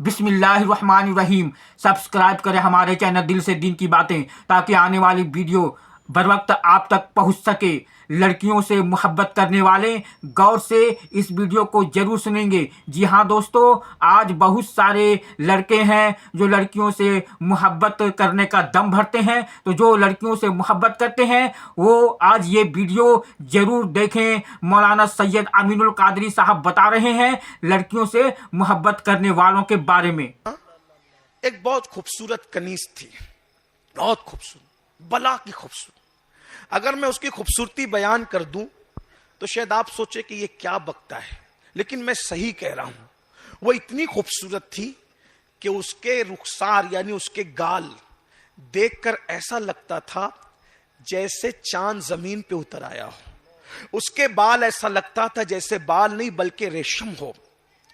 بسم اللہ الرحمن الرحیم۔ سبسکرائب کریں ہمارے چینل دل سے دین کی باتیں تاکہ آنے والی ویڈیو بر وقت آپ تک پہنچ سکے۔ لڑکیوں سے محبت کرنے والے غور سے اس ویڈیو کو ضرور سنیں گے۔ جی ہاں دوستو، آج بہت سارے لڑکے ہیں جو لڑکیوں سے محبت کرنے کا دم بھرتے ہیں، تو جو لڑکیوں سے محبت کرتے ہیں وہ آج یہ ویڈیو ضرور دیکھیں۔ مولانا سید امین القادری صاحب بتا رہے ہیں لڑکیوں سے محبت کرنے والوں کے بارے میں۔ ایک بہت خوبصورت کنیز تھی، بہت خوبصورت، بلا کی خوبصورت۔ اگر میں اس کی خوبصورتی بیان کر دوں تو شاید آپ سوچے کہ یہ کیا بکتا ہے، لیکن میں صحیح کہہ رہا ہوں۔ وہ اتنی خوبصورت تھی کہ اس کے رخسار یعنی اس کے گال دیکھ کر ایسا لگتا تھا جیسے چاند زمین پہ اتر آیا ہو۔ اس کے بال ایسا لگتا تھا جیسے بال نہیں بلکہ ریشم ہو۔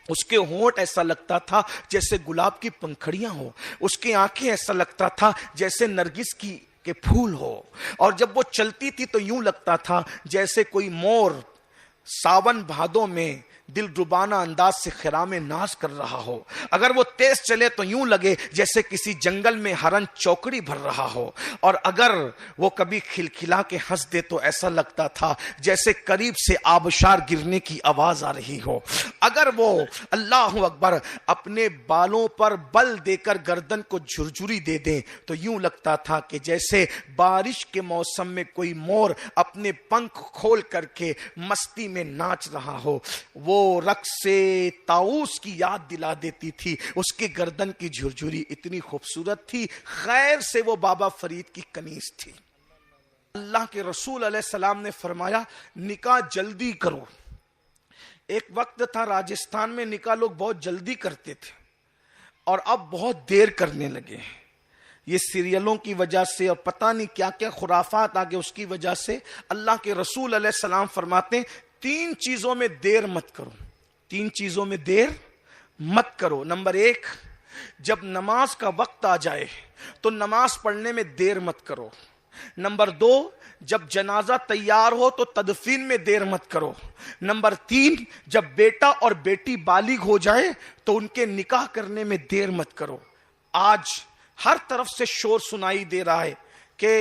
اس کے ہونٹ ایسا لگتا تھا جیسے گلاب کی پنکھڑیاں ہو۔ اس کی آنکھیں ایسا لگتا تھا جیسے نرگس کے پھول ہو۔ اور جب وہ چلتی تھی تو یوں لگتا تھا جیسے کوئی مور ساون بھادوں میں دل ربانہ انداز سے خرام ناز کر رہا ہو۔ اگر وہ تیز چلے تو یوں لگے جیسے کسی جنگل میں ہرن چوکڑی بھر رہا ہو، اور اگر وہ کبھی کھلکھلا کے ہنس دے تو ایسا لگتا تھا جیسے قریب سے آبشار گرنے کی آواز آ رہی ہو۔ اگر وہ اللہ اکبر اپنے بالوں پر بل دے کر گردن کو جھرجھری دے دیں تو یوں لگتا تھا کہ جیسے بارش کے موسم میں کوئی مور اپنے پنکھ کھول کر کے مستی میں ناچ رہا ہو۔ وہ رقص سے طاؤس کی یاد دلا دیتی تھی۔ اس کے گردن کی جھرجھری اتنی خوبصورت تھی، خیر سے وہ بابا فرید کی کنیز تھی۔ اللہ کے رسول علیہ السلام نے فرمایا نکاح جلدی کرو۔ ایک وقت تھا راجستھان میں نکاح لوگ بہت جلدی کرتے تھے، اور اب بہت دیر کرنے لگے ہیں۔ یہ سیریلوں کی وجہ سے اور پتہ نہیں کیا کیا خرافات آگے، اس کی وجہ سے اللہ کے رسول علیہ السلام فرماتے ہیں 3 چیزوں میں دیر مت کرو۔ 3 چیزوں میں دیر مت کرو۔ نمبر 1، جب نماز کا وقت آ جائے تو نماز پڑھنے میں دیر مت کرو۔ نمبر 2، جب جنازہ تیار ہو تو تدفین میں دیر مت کرو۔ نمبر 3، جب بیٹا اور بیٹی بالغ ہو جائے تو ان کے نکاح کرنے میں دیر مت کرو۔ آج ہر طرف سے شور سنائی دے رہا ہے کہ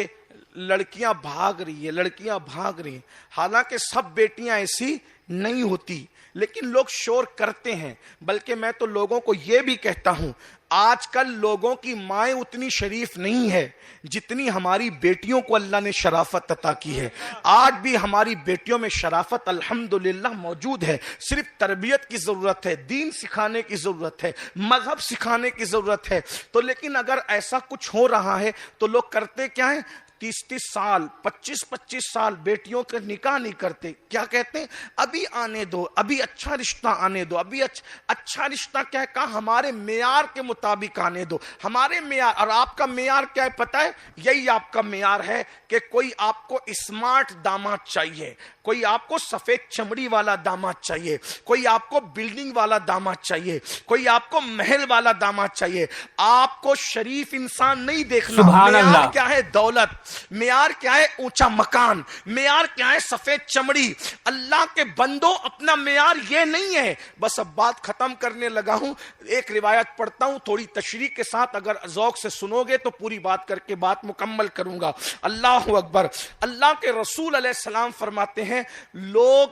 لڑکیاں بھاگ رہی ہیں، لڑکیاں بھاگ رہی ہیں۔ حالانکہ سب بیٹیاں ایسی نہیں ہوتی، لیکن لوگ شور کرتے ہیں۔ بلکہ میں تو لوگوں کو یہ بھی کہتا ہوں، آج کل لوگوں کی مائیں اتنی شریف نہیں ہے جتنی ہماری بیٹیوں کو اللہ نے شرافت عطا کی ہے۔ آج بھی ہماری بیٹیوں میں شرافت الحمدللہ موجود ہے، صرف تربیت کی ضرورت ہے، دین سکھانے کی ضرورت ہے، مذہب سکھانے کی ضرورت ہے۔ تو لیکن اگر ایسا کچھ ہو رہا ہے تو لوگ کرتے کیا ہیں؟ 30 سال 25 سال بیٹیوں کے نکاح نہیں کرتے۔ کیا کہتے ہیں؟ ابھی آنے دو، ابھی اچھا رشتہ آنے دو، ابھی اچھا رشتہ کیا ہے؟ کہا ہمارے معیار کے مطابق آنے دو۔ ہمارے معیار اور آپ کا معیار کیا ہے پتہ ہے؟ یہی آپ کا معیار ہے کہ کوئی آپ کو اسمارٹ داماد چاہیے، کوئی آپ کو سفید چمڑی والا داماد چاہیے، کوئی آپ کو بلڈنگ والا داماد چاہیے، کوئی آپ کو محل والا داماد چاہیے۔ آپ کو شریف انسان نہیں دیکھنا۔ سبحان اللہ۔ معیار کیا ہے؟ دولت۔ معیار کیا ہے؟ اونچا مکان۔ معیار کیا ہے؟ سفید چمڑی۔ اللہ کے بندوں، اپنا معیار یہ نہیں ہے۔ بس اب بات ختم کرنے لگا ہوں، ایک روایت پڑھتا ہوں تھوڑی تشریح کے ساتھ، اگر ذوق سے سنو گے تو پوری بات کر کے بات مکمل کروں گا۔ اللہ اکبر۔ اللہ کے رسول علیہ السلام فرماتے ہیں لوگ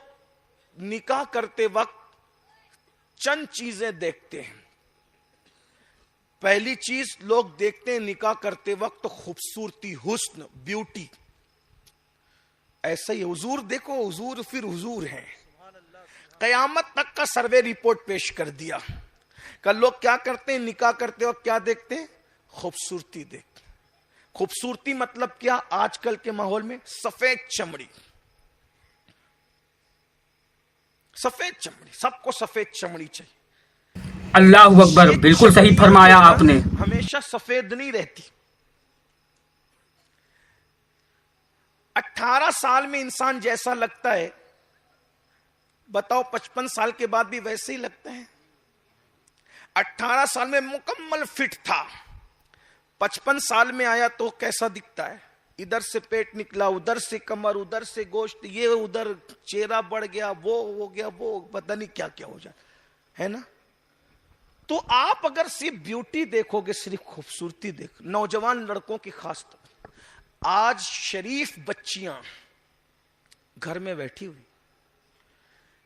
نکاح کرتے وقت چند چیزیں دیکھتے ہیں۔ پہلی چیز لوگ دیکھتے ہیں نکاح کرتے وقت خوبصورتی، حسن، بیوٹی۔ ایسا ہی حضور دیکھو، حضور پھر حضور ہیں۔ قیامت تک کا سروے رپورٹ پیش کر دیا کہ لوگ کیا کرتے ہیں نکاح کرتے وقت؟ کیا دیکھتے ہیں؟ خوبصورتی دیکھتے ہیں۔ خوبصورتی مطلب کیا؟ آج کل کے ماحول میں سفید چمڑی، سفید چمڑی، سب کو سفید چمڑی چاہیے۔ اللہ اکبر، بالکل صحیح فرمایا آپ نے۔ ہمیشہ سفید نہیں رہتی۔ 18 سال میں انسان جیسا لگتا ہے، بتاؤ 55 سال کے بعد بھی ویسے ہی لگتا ہے؟ 18 سال میں مکمل فٹ تھا، 55 سال میں آیا تو کیسا دکھتا ہے؟ ادھر سے پیٹ نکلا، ادھر سے کمر، ادھر سے گوشت، یہ ادھر چہرہ بڑھ گیا، وہ ہو گیا، وہ پتہ نہیں کیا کیا ہو جائے، ہے نا؟ تو آپ اگر صرف بیوٹی دیکھو گے, صرف خوبصورتی دیکھو, نوجوان لڑکوں کی خاص طور, آج شریف بچیاں گھر میں بیٹھی ہوئی,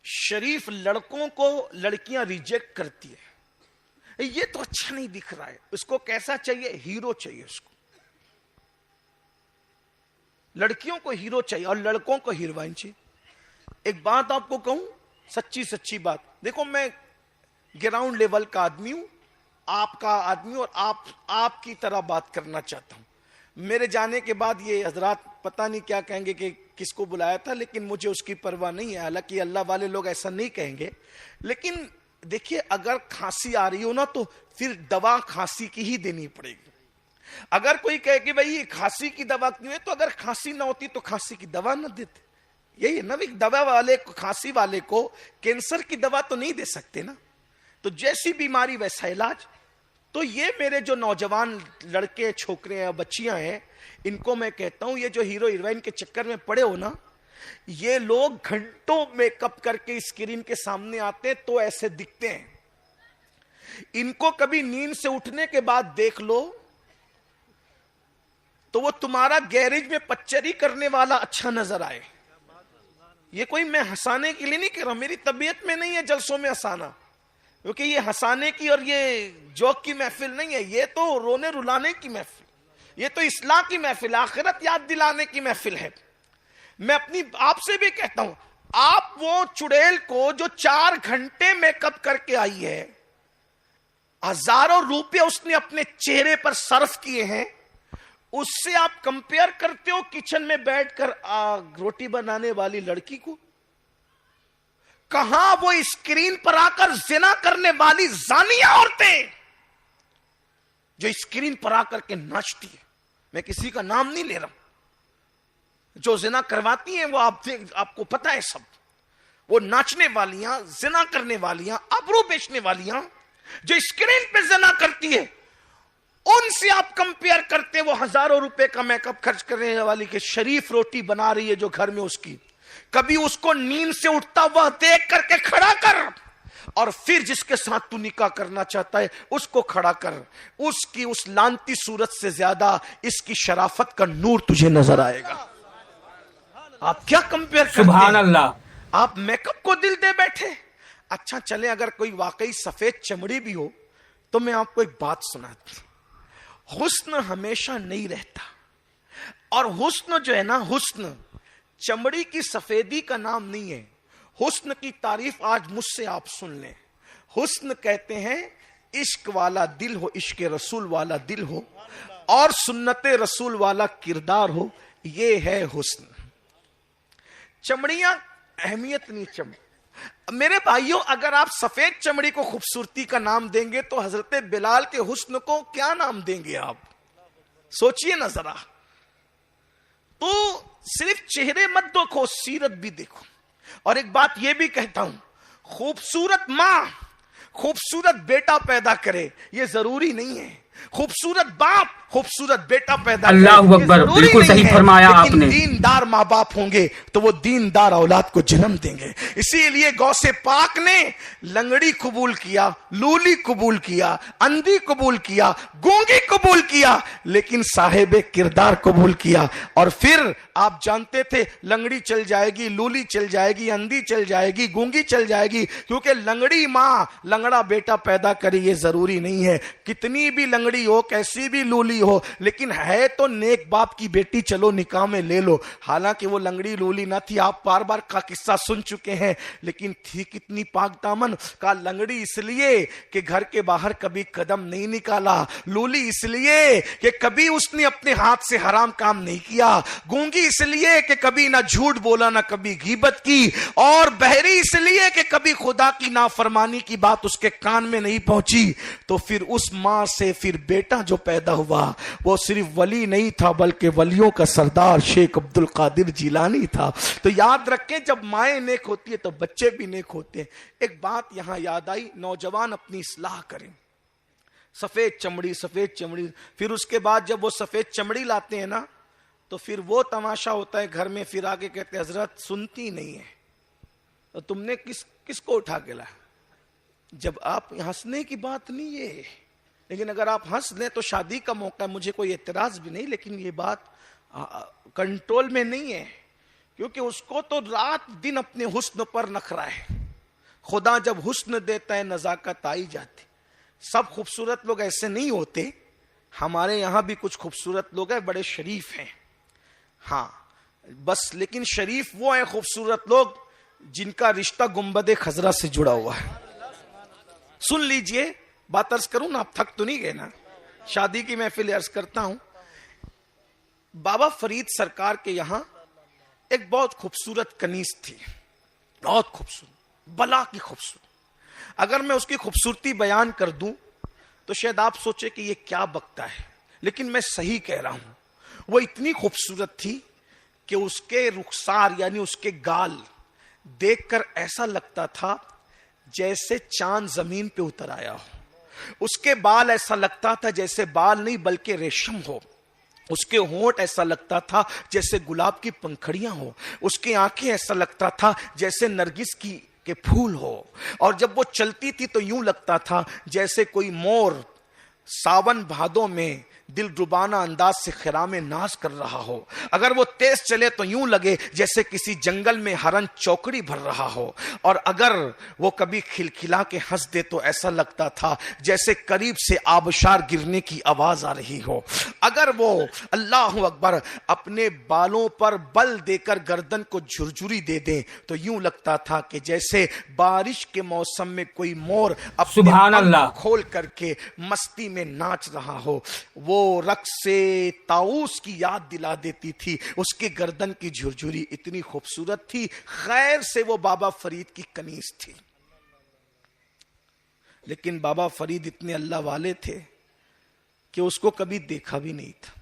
شریف لڑکوں کو لڑکیاں ریجیکٹ کرتی ہے, یہ تو اچھا نہیں دکھ رہا ہے, اس کو کیسا چاہیے؟ ہیرو چاہیے اس کو. لڑکیوں کو ہیرو چاہیے اور لڑکوں کو ہیروئن چاہیے. ایک بات آپ کو کہوں, سچی بات, دیکھو میں گراؤنڈ لیول کا آدمی ہوں, آپ کا آدمی, اور آپ کی طرح بات کرنا چاہتا ہوں. میرے جانے کے بعد یہ حضرات پتہ نہیں کیا کہیں گے کہ کس کو بلایا تھا, لیکن مجھے اس کی پرواہ نہیں ہے. حالانکہ اللہ والے لوگ ایسا نہیں کہیں گے, لیکن دیکھیے اگر کھانسی آ رہی ہو نا تو پھر دوا کھانسی کی ہی دینی پڑے گی. اگر کوئی کہے کہ بھائی کھانسی کی دوا کیوں ہے, تو اگر کھانسی نہ ہوتی تو کھانسی کی دوا نہ دیتے. یہی ہے نا, دوا والے کو, کھانسی والے کو کینسر کی دوا تو نہیں دے سکتے نا. تو جیسی بیماری ویسا علاج. تو یہ میرے جو نوجوان لڑکے, چھوکرے ہیں, بچیاں ہیں, ان کو میں کہتا ہوں, یہ جو ہیرو ہیروئن کے چکر میں پڑے ہو نا, یہ لوگ گھنٹوں میک اپ کر کے اسکرین کے سامنے آتے ہیں تو ایسے دکھتے ہیں. ان کو کبھی نیند سے اٹھنے کے بعد دیکھ لو تو وہ تمہارا گیریج میں پچری کرنے والا اچھا نظر آئے. یہ کوئی میں ہنسانے کے لیے نہیں کہہ رہا, میری طبیعت میں نہیں ہے جلسوں میں ہنسانا, کیونکہ یہ ہنسانے کی اور یہ جوک کی محفل نہیں ہے, یہ تو رونے رلانے کی محفل, یہ تو اصلاح کی محفل, آخرت یاد دلانے کی محفل ہے. میں اپنی آپ سے بھی کہتا ہوں, آپ وہ چڑیل کو جو 4 گھنٹے میک اپ کر کے آئی ہے, ہزاروں روپے اس نے اپنے چہرے پر صرف کیے ہیں, اس سے آپ کمپیئر کرتے ہو کچن میں بیٹھ کر روٹی بنانے والی لڑکی کو؟ کہاں وہ اسکرین پر آ کر زنا کرنے والی زانیہ عورتیں جو اسکرین پر آ کر کے ناچتی ہے, میں کسی کا نام نہیں لے رہا ہوں, جو زنا کرواتی ہیں وہ آپ کو پتا ہے سب, وہ ناچنے والیاں, زنا کرنے والیاں, ابرو بیچنے والیاں جو اسکرین پہ زنا کرتی ہے, ان سے آپ کمپیئر کرتے وہ ہزاروں روپے کا میک اپ خرچ کرنے والی کے شریف روٹی بنا رہی ہے جو گھر میں اس کی. کبھی اس کو نیند سے اٹھتا ہوا دیکھ کر کے کھڑا کر, اور پھر جس کے ساتھ تو نکاح کرنا چاہتا ہے اس کو کھڑا کر. اس کی اس لانتی صورت سے زیادہ اس کی شرافت کا نور تجھے نظر آئے گا. آپ کیا کمپیئر کرتے ہیں؟ سبحان اللہ. آپ میک اپ کو دل دے بیٹھے. اچھا چلے اگر کوئی واقعی سفید چمڑی بھی ہو تو میں آپ کو ایک بات سناتی ہوں. حسن ہمیشہ نہیں رہتا, اور حسن جو ہے نا, حسن چمڑی کی سفیدی کا نام نہیں ہے. حسن کی تعریف آج مجھ سے آپ سن لیں. حسن کہتے ہیں عشق والا دل ہو, عشق رسول والا دل ہو, اور سنت رسول والا کردار ہو, یہ ہے حسن. چمڑیاں اہمیت نہیں. میرے بھائیوں, اگر آپ سفید چمڑی کو خوبصورتی کا نام دیں گے تو حضرت بلال کے حسن کو کیا نام دیں گے آپ؟ سوچئے نا ذرا. تو صرف چہرے مت دیکھو, سیرت بھی دیکھو. اور ایک بات یہ بھی کہتا ہوں, خوبصورت ماں خوبصورت بیٹا پیدا کرے یہ ضروری نہیں ہے. خوبصورت باپ خوبصورت بیٹا پیدا کرے اللہ اکبر, بالکل صحیح فرمایا آپ نے. دیندار ماں باپ ہوں گے تو وہ دیندار اولاد کو جنم دیں گے. اسی لیے غوث پاک نے لنگڑی قبول کیا, لولی قبول کیا, اندھی قبول کیا, گونگی قبول کیا, لیکن صاحب کردار قبول کیا. اور پھر آپ جانتے تھے لنگڑی چل جائے گی, لولی چل جائے گی, اندھی چل جائے گی, گونگی چل جائے گی, کیونکہ لنگڑی ماں لنگڑا بیٹا پیدا کرے یہ ضروری نہیں ہے. کتنی بھی لنگڑی ہو, کیسی بھی لولی ہو, لیکن ہے تو نیک باپ کی بیٹی, چلو نکاح میں لے لو. حالانکہ وہ لنگڑی لولی نہ تھی, آپ بار بار کا قصہ سن چکے ہیں, لیکن تھی کتنی پاک دامن. کا لنگڑی اس لیے کہ گھر کے باہر کبھی قدم نہیں نکالا, لولی اس لیے کہ کبھی اس نے اپنے ہاتھ سے حرام کام نہیں کیا, گونگی اس لیے کہ کبھی نہ جھوٹ بولا نہ کبھی غیبت کی, اور بہری اس لیے کہ کبھی خدا کی نافرمانی کی بات اس کے کان میں نہیں پہنچی. تو پھر اس ماں سے پھر بیٹا جو پیدا ہوا وہ صرف ولی نہیں تھا بلکہ ولیوں کا سردار شیخ عبد القادر جیلانی تھا. تو یاد رکھیں, جب مائیں نیک ہوتی ہے تو بچے بھی نیک ہوتے ہیں. ایک بات یہاں یاد آئی, نوجوان اپنی اصلاح کریں. سفید چمڑی, سفید چمڑی. پھر اس کے بعد جب وہ سفید چمڑی لاتے ہیں نا تو پھر وہ تماشا ہوتا ہے گھر میں. پھر آگے کہتے ہیں حضرت سنتی نہیں ہے, تو تم نے کس کو اٹھا کے لایا؟ جب آپ ہنسنے کی بات نہیں ہے، لیکن اگر آپ ہنس لیں تو شادی کا موقع ہے، مجھے کوئی اعتراض بھی نہیں، لیکن یہ بات کنٹرول میں نہیں ہے، کیونکہ اس کو تو رات دن اپنے حسن پر نخرا ہے۔ خدا جب حسن دیتا ہے نزاکت آئی جاتی۔ سب خوبصورت لوگ ایسے نہیں ہوتے، ہمارے یہاں بھی کچھ خوبصورت لوگ ہیں، بڑے شریف ہیں، ہاں بس، لیکن شریف وہ ہیں خوبصورت لوگ جن کا رشتہ گنبد خضرا سے جڑا ہوا ہے۔ سن لیجئے بات عرض کروں نا، آپ تھک تو نہیں گئے نا؟ شادی کی محفل عرض کرتا ہوں۔ بابا فرید سرکار کے یہاں ایک بہت خوبصورت کنیز تھی، بہت خوبصورت، بلا کی خوبصورت۔ اگر میں اس کی خوبصورتی بیان کر دوں تو شاید آپ سوچے کہ یہ کیا بکتا ہے، لیکن میں صحیح کہہ رہا ہوں۔ وہ اتنی خوبصورت تھی کہ اس کے رخسار یعنی اس کے گال دیکھ کر ایسا لگتا تھا جیسے چاند زمین پہ اتر آیا ہو۔ اس کے بال ایسا لگتا تھا جیسے بال نہیں بلکہ ریشم ہو۔ اس کے ہونٹ ایسا لگتا تھا جیسے گلاب کی پنکھڑیاں ہو۔ اس کی آنکھیں ایسا لگتا تھا جیسے نرگس کے پھول ہو۔ اور جب وہ چلتی تھی تو یوں لگتا تھا جیسے کوئی مور ساون بھادوں میں دل ربانہ انداز سے خرام ناز کر رہا ہو۔ اگر وہ تیز چلے تو یوں لگے جیسے کسی جنگل میں ہرن چوکڑی بھر رہا ہو، اور اگر وہ کبھی کھلکھلا کے ہنس دے تو ایسا لگتا تھا جیسے قریب سے آبشار گرنے کی آواز آ رہی ہو۔ اگر وہ اللہ اکبر اپنے بالوں پر بل دے کر گردن کو جھرجھری دے دیں تو یوں لگتا تھا کہ جیسے بارش کے موسم میں کوئی مور اپنے سبحان پنکھ اللہ کھول کر کے مستی میں ناچ رہا ہو۔ وہ رقص سے طاؤس کی یاد دلا دیتی تھی۔ اس کے گردن کی جھرجھری اتنی خوبصورت تھی، خیر سے وہ بابا فرید کی کنیز تھی۔ لیکن بابا فرید اتنے اللہ والے تھے کہ اس کو کبھی دیکھا بھی نہیں تھا۔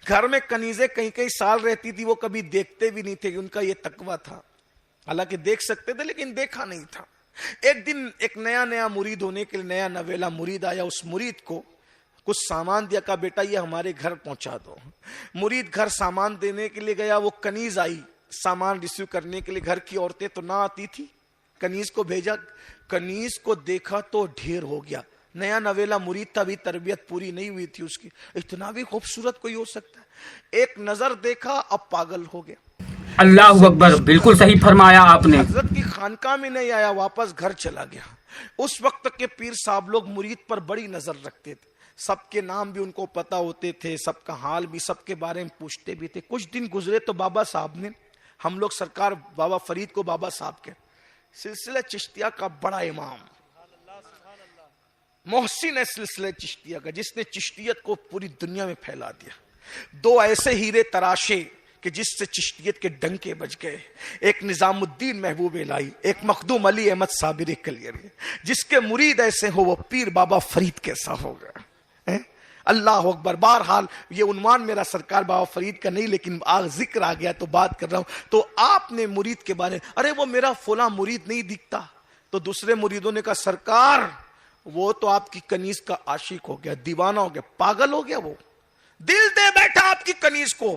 گھر میں کنیزیں کئی کئی سال رہتی تھی، وہ کبھی دیکھتے بھی نہیں تھے، کہ ان کا یہ تقویٰ تھا۔ حالانکہ دیکھ سکتے تھے لیکن دیکھا نہیں تھا۔ ایک دن ایک نیا مرید ہونے کے لیے نیا نویلا مرید آیا۔ اس مرید کو کچھ سامان دیا، کہا بیٹا یہ ہمارے گھر پہنچا دو۔ مرید گھر سامان دینے کے لیے گیا، وہ کنیز آئی سامان ریسیو کرنے کے لیے۔ گھر کی عورتیں تو نہ آتی تھی، کنیز کو بھیجا۔ کنیز کو دیکھا تو ڈھیر ہو گیا۔ نیا نویلا مرید تھا، ابھی تربیت پوری نہیں ہوئی تھی اس کی، اتنا بھی خوبصورت کوئی ہو سکتا ہے؟ ایک نظر دیکھا اب پاگل ہو گیا۔ اللہ اکبر، بالکل صحیح فرمایا آپ نے۔ حضرت کی خانقاہ میں نہیں آیا، واپس گھر چلا گیا۔ اس وقت کے پیر صاحب لوگ مرید پر بڑی نظر رکھتے تھے، سب کے نام بھی ان کو پتا ہوتے تھے، سب کا حال بھی، سب کے بارے میں پوچھتے بھی تھے۔ کچھ دن گزرے تو بابا صاحب نے، ہم لوگ سرکار بابا فرید کو بابا صاحب کے سلسلہ چشتیہ کا بڑا امام محسن ہے، سلسلہ چشتیہ کا، جس نے چشتیت کو پوری دنیا میں پھیلا دیا۔ دو ایسے ہیرے تراشے کہ جس سے چشتیت کے ڈنکے بج گئے، ایک نظام الدین محبوب الہی، ایک مخدوم علی احمد صابر کلیری۔ جس کے مرید ایسے ہو وہ پیر بابا فرید کیسا ہوگا؟ اللہ اکبر۔ بہرحال یہ عنوان میرا سرکار بابا فرید کا نہیں، لیکن ذکر آ گیا تو بات کر رہا ہوں۔ تو آپ نے مرید کے بارے میں، ارے وہ میرا فلاں مرید نہیں دکھتا، تو دوسرے مریدوں نے کہا سرکار وہ تو آپ کی کنیز کا عاشق ہو گیا، دیوانہ ہو گیا، پاگل ہو گیا، وہ دل دے بیٹھا آپ کی کنیز کو،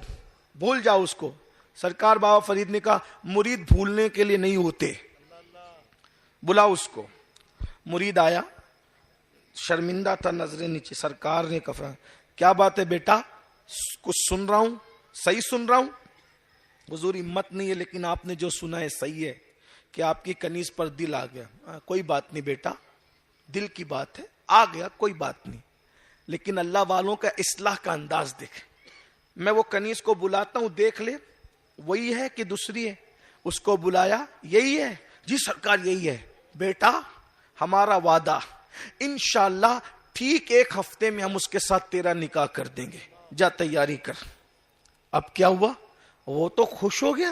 بھول جاؤ اس کو۔ سرکار بابا فرید نے کہا مرید بھولنے کے لیے نہیں ہوتے، بلا اس کو۔ مرید آیا، شرمندہ تھا، نظریں نیچے۔ سرکار نے کہا کیا بات ہے بیٹا، کچھ سن رہا ہوں، صحیح سن رہا ہوں؟ حضور ہمت نہیں ہے، لیکن آپ نے جو سنا ہے صحیح ہے کہ آپ کی کنیز پر دل آ گیا۔ کوئی بات نہیں بیٹا، دل کی بات ہے، آ گیا کوئی بات نہیں، لیکن اللہ والوں کا اصلاح کا انداز دیکھ۔ میں وہ کنیز کو بلاتا ہوں، دیکھ لے وہی ہے کہ دوسری ہے۔ اس کو بلایا، یہی ہے؟ جی سرکار یہی ہے۔ بیٹا ہمارا وعدہ، انشاءاللہ ٹھیک 1 ہفتے میں ہم اس کے ساتھ تیرا نکاح کر دیں گے، جا تیاری کر۔ اب کیا ہوا؟ وہ تو خوش ہو گیا۔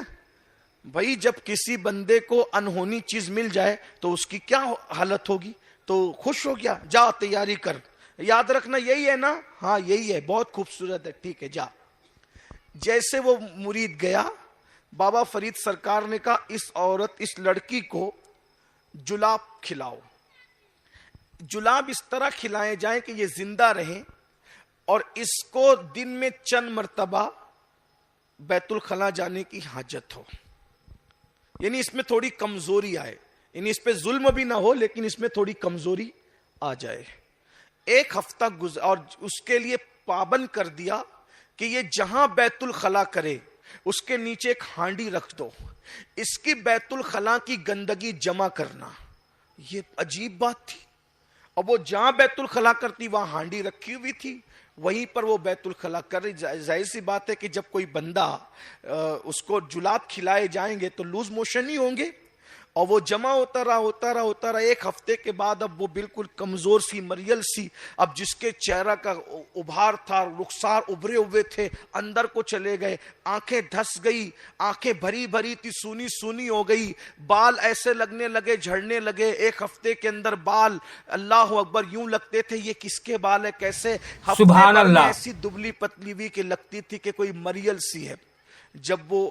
بھائی جب کسی بندے کو انہونی چیز مل جائے تو اس کی کیا حالت ہوگی؟ تو خوش ہو گیا، جا تیاری کر، یاد رکھنا یہی ہے نا؟ ہاں یہی ہے، بہت خوبصورت ہے، ٹھیک ہے جا۔ جیسے وہ مرید گیا، بابا فرید سرکار نے کہا اس عورت، اس لڑکی کو جلاب کھلاؤ۔ جلاب اس طرح کھلائے جائیں کہ یہ زندہ رہیں، اور اس کو دن میں چند مرتبہ بیت الخلا جانے کی حاجت ہو، یعنی اس میں تھوڑی کمزوری آئے۔ یعنی اس پہ ظلم بھی نہ ہو لیکن اس میں تھوڑی کمزوری آ جائے. ایک ہفتہ اور اس کے لیے پابند کر دیا کہ یہ جہاں بیت الخلا کرے اس کے نیچے ایک ہانڈی رکھ دو, اس کی بیت الخلا کی گندگی جمع کرنا. یہ عجیب بات تھی. اب وہ جہاں بیت الخلا کرتی وہاں ہانڈی رکھی ہوئی تھی, وہیں پر وہ بیت الخلا کر رہی. ظاہر سی بات ہے کہ جب کوئی بندہ اس کو جلات کھلائے جائیں گے تو لوز موشن ہی ہوں گے, اور وہ جمع ہوتا رہا. ایک ہفتے کے بعد اب وہ بالکل کمزور سی, مریل سی, اب جس کے چہرہ کا ابھار تھا, رخسار ابھرے ہوئے تھے, اندر کو چلے گئے, آنکھیں دھس گئی, آنکھیں بھری بھری تھی, سونی سونی ہو گئی, بال ایسے لگنے لگے, جھڑنے لگے. ایک ہفتے کے اندر بال اللہ اکبر یوں لگتے تھے یہ کس کے بال ہے, کیسے. سبحان اللہ. ایسی دبلی پتلی ہوئی کہ لگتی تھی کہ کوئی مریل سی ہے. جب وہ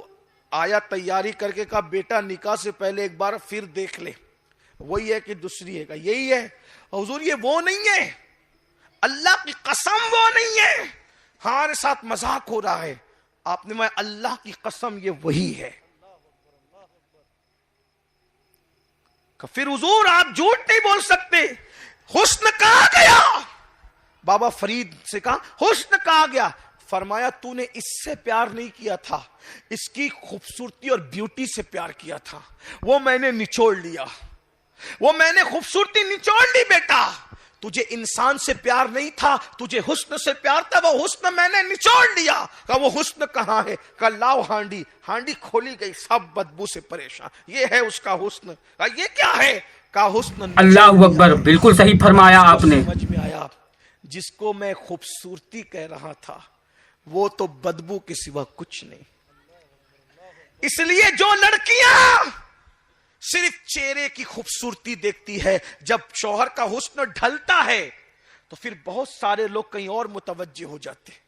آیا تیاری کر کے کہا بیٹا نکاح سے پہلے ایک بار پھر دیکھ لے, وہی ہے کہ دوسری ہے. کہا یہی ہے. حضور یہ وہ نہیں ہے, اللہ کی قسم وہ نہیں ہے, ہمارے ساتھ مذاق ہو رہا ہے. آپ نے میں اللہ کی قسم یہ وہی ہے. پھر حضور آپ جھوٹ نہیں بول سکتے, حسن کہاں گیا؟ بابا فرید سے کہا حسن کہاں گیا؟ فرمایا تو نے اس سے پیار نہیں کیا تھا, اس کی خوبصورتی اور بیوٹی سے پیار کیا تھا, وہ میں نے نچوڑ لیا, وہ میں نے خوبصورتی نچوڑ لی بیٹا. تجھے انسان سے پیار نہیں تھا, تجھے حسن سے پیار تھا, وہ حسن میں نے نچوڑ لیا. کہا وہ حسن کہاں ہے؟ کہا لاؤ ہانڈی. ہانڈی کھولی گئی, سب بدبو سے پریشان. یہ ہے اس کا حسن. کہا یہ کیا ہے؟ کہا حسن. اللہ اکبر, بالکل صحیح فرمایا آپ نے. سمجھ میں آیا جس کو میں خوبصورتی کہہ رہا تھا وہ تو بدبو کے سوا کچھ نہیں. اس لیے جو لڑکیاں صرف چہرے کی خوبصورتی دیکھتی ہے, جب شوہر کا حسن ڈھلتا ہے تو پھر بہت سارے لوگ کہیں اور متوجہ ہو جاتے ہیں.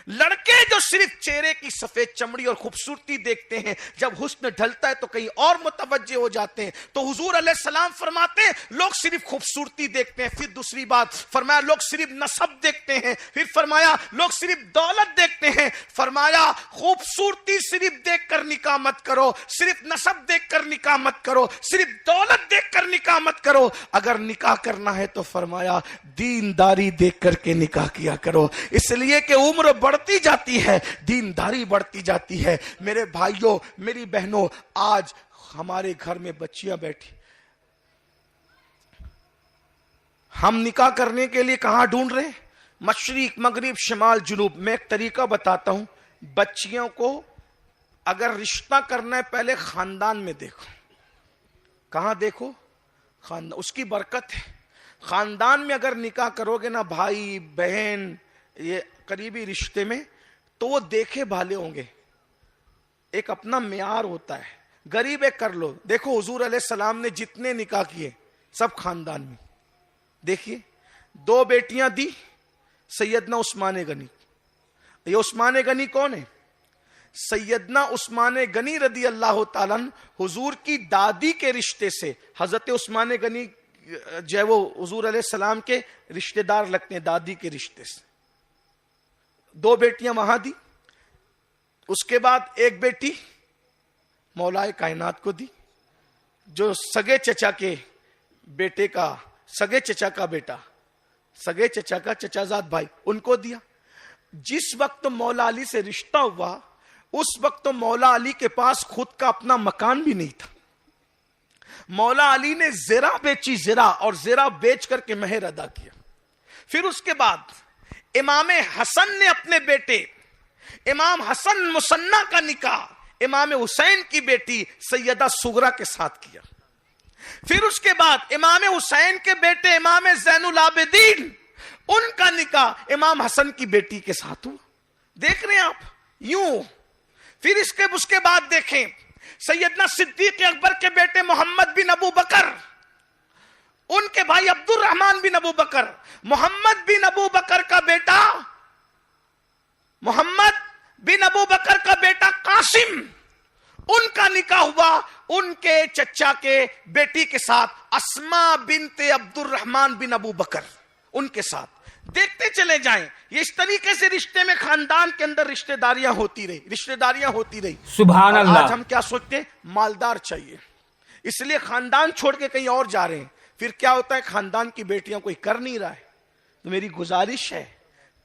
لڑکے جو صرف چہرے کی سفید چمڑی اور خوبصورتی دیکھتے ہیں, جب حسن ڈھلتا ہے تو کہیں اور متوجہ ہو جاتے ہیں. تو حضور علیہ السلام فرماتے ہیں لوگ صرف خوبصورتی دیکھتے ہیں. پھر دوسری بات فرمایا لوگ صرف نسب دیکھتے ہیں. پھر فرمایا لوگ صرف دولت دیکھتے ہیں. فرمایا خوبصورتی صرف دیکھ کر نکاح مت کرو, صرف نسب دیکھ کر نکاح مت کرو, صرف دولت دیکھ کر نکاح مت کرو. اگر نکاح کرنا ہے تو فرمایا دینداری دیکھ کر کے نکاح کیا کرو. اس لیے کہ عمر بڑھتی جاتی ہے, دینداری بڑھتی جاتی ہے. میرے بھائیوں, میری بہنوں, آج ہمارے گھر میں بچیاں بیٹھی, ہم نکاح کرنے کے لیے کہاں ڈھونڈ رہے ہیں؟ مشرق, مغرب, شمال, جنوب. میں ایک طریقہ بتاتا ہوں. بچیوں کو اگر رشتہ کرنا ہے پہلے خاندان میں دیکھو. کہاں دیکھو؟ خاندان. اس کی برکت ہے. خاندان میں اگر نکاح کرو گے نا بھائی بہن یہ قریبی رشتے میں, تو وہ دیکھے بھالے ہوں گے. ایک اپنا معیار ہوتا ہے. غریب ایک کر لو. دیکھو حضور علیہ السلام نے جتنے نکاح کیے سب خاندان میں. دیکھیے 2 بیٹیاں دی سیدنا عثمان غنی. یہ عثمان غنی کون ہے؟ سیدنا عثمان غنی رضی اللہ تعالیٰ حضور کی دادی کے رشتے سے. حضرت عثمان غنی جو ہے وہ حضور علیہ السلام کے رشتہ دار لگتے ہیں دادی کے رشتے سے. 2 بیٹیاں وہاں دی. اس کے بعد ایک بیٹی مولا کائنات کو دی, جو سگے چچا کے بیٹے کا, سگے چچا کا بیٹا, سگے چچا کا چچا زاد بھائی, ان کو دیا. جس وقت مولا علی سے رشتہ ہوا اس وقت مولا علی کے پاس خود کا اپنا مکان بھی نہیں تھا. مولا علی نے زرہ بیچی, زرہ, اور زرہ بیچ کر کے مہر ادا کیا. پھر اس کے بعد امام حسن نے اپنے بیٹے امام حسن مصنع کا نکاح امام حسین کی بیٹی سیدہ سغرا کے ساتھ کیا. پھر اس کے بعد امام حسین کے بیٹے امام زین العابدین, ان کا نکاح امام حسن کی بیٹی کے ساتھ ہوا. دیکھ رہے ہیں آپ یوں. پھر اس کے بعد دیکھیں سیدنا صدیق اکبر کے بیٹے محمد بن ابو بکر, ان کے بھائی عبد الرحمن بن ابو بکر, محمد بن ابو بکر کا بیٹا, محمد بن ابو بکر کا بیٹا قاسم, ان کا نکاح ہوا ان کے چچا کے بیٹی کے ساتھ اسما بنت عبد الرحمن بن ابو بکر, ان کے ساتھ. دیکھتے چلے جائیں یہ اس طریقے سے رشتے میں خاندان کے اندر رشتہ داریاں ہوتی رہی. سبحان اللہ. آج ہم کیا سوچتے ہیں؟ مالدار چاہیے, اس لیے خاندان چھوڑ کے کہیں اور جا رہے ہیں. پھر کیا ہوتا ہے, خاندان کی بیٹیاں کوئی کر نہیں رہا ہے. تو میری گزارش ہے,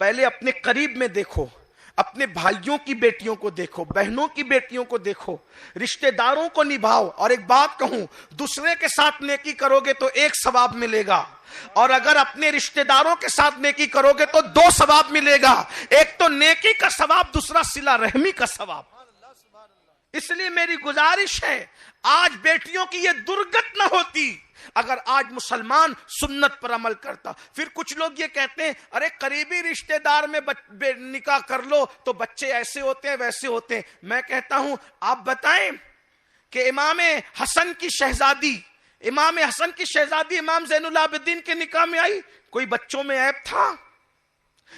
پہلے اپنے قریب میں دیکھو, اپنے بھائیوں کی بیٹیوں کو دیکھو, بہنوں کی بیٹیوں کو دیکھو, رشتہ داروں کو نبھاؤ. اور ایک بات کہوں, دوسرے کے ساتھ نیکی کرو گے تو 1 ثواب ملے گا, اور اگر اپنے رشتہ داروں کے ساتھ نیکی کرو گے تو 2 ثواب ملے گا. ایک تو نیکی کا ثواب, دوسرا صلہ رحمی کا ثواب. اس لیے میری گزارش ہے, آج بیٹیوں کی یہ درگت نہ ہوتی اگر آج مسلمان سنت پر عمل کرتا. پھر کچھ لوگ یہ کہتے ہیں, ارے قریبی رشتہ دار میں نکاح کر لو تو بچے ایسے ہوتے ہیں ویسے ہوتے ہیں. میں کہتا ہوں, آپ بتائیں کہ امام حسن کی شہزادی امام زین العابدین کے نکاح میں آئی, کوئی بچوں میں عیب تھا؟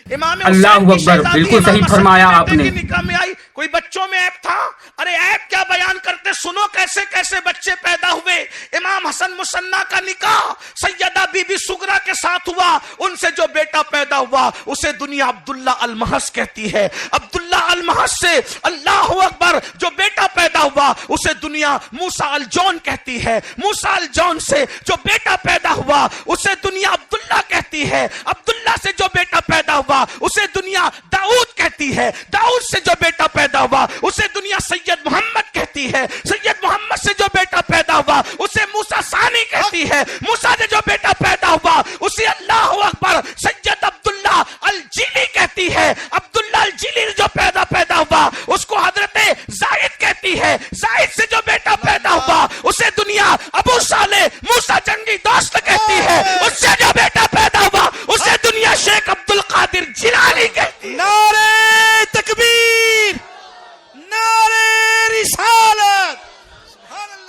امام اللہ اکبر, بالکل صحیح فرمایا آپ نے. نکاح میں آئی, کوئی بچوں میں عیب تھا؟ ارے عیب کیا بیان کرتے, سنو کیسے کیسے بچے پیدا ہوئے. امام حسن مصنع کا نکاح سیدہ بی بی سغرا کے ساتھ ہوا, ان سے جو بیٹا پیدا ہوا اسے دنیا عبداللہ المحس کہتی ہے. عبداللہ المحس سے اللہ اکبر جو بیٹا پیدا ہوا اسے دنیا موسیٰ الجون کہتی ہے. موسیٰ الجون سے جو بیٹا پیدا ہوا اسے دنیا عبداللہ کہتی ہے. عبداللہ سے جو بیٹا پیدا ہوا اسے دنیا داؤد کہتی ہے. داؤد سے جو بیٹا پیدا ہوا اسے دنیا سید محمد کہتی ہے. سید محمد سے جو بیٹا پیدا ہوا اسے موسیٰ ثانی کہتی ہے. موسیٰ سے جو بیٹا پیدا ہوا اسے اللہ اکبر سید عبداللہ الجیلی کہتی ہے. عبداللہ الجیلی جو پیدا ہوا اس کو حضرت زائد کہتی ہے. زائد سے جو بیٹا پیدا ہوا اسے دنیا ابو صالح موسیٰ جنگی دوست کہتی ہے. اس سے جو بیٹا پیدا ہوا اسے دنیا شیخ عبد القادر جیلانی کہتی ہے. نعرہ تکبیر, نعرہ رسالت.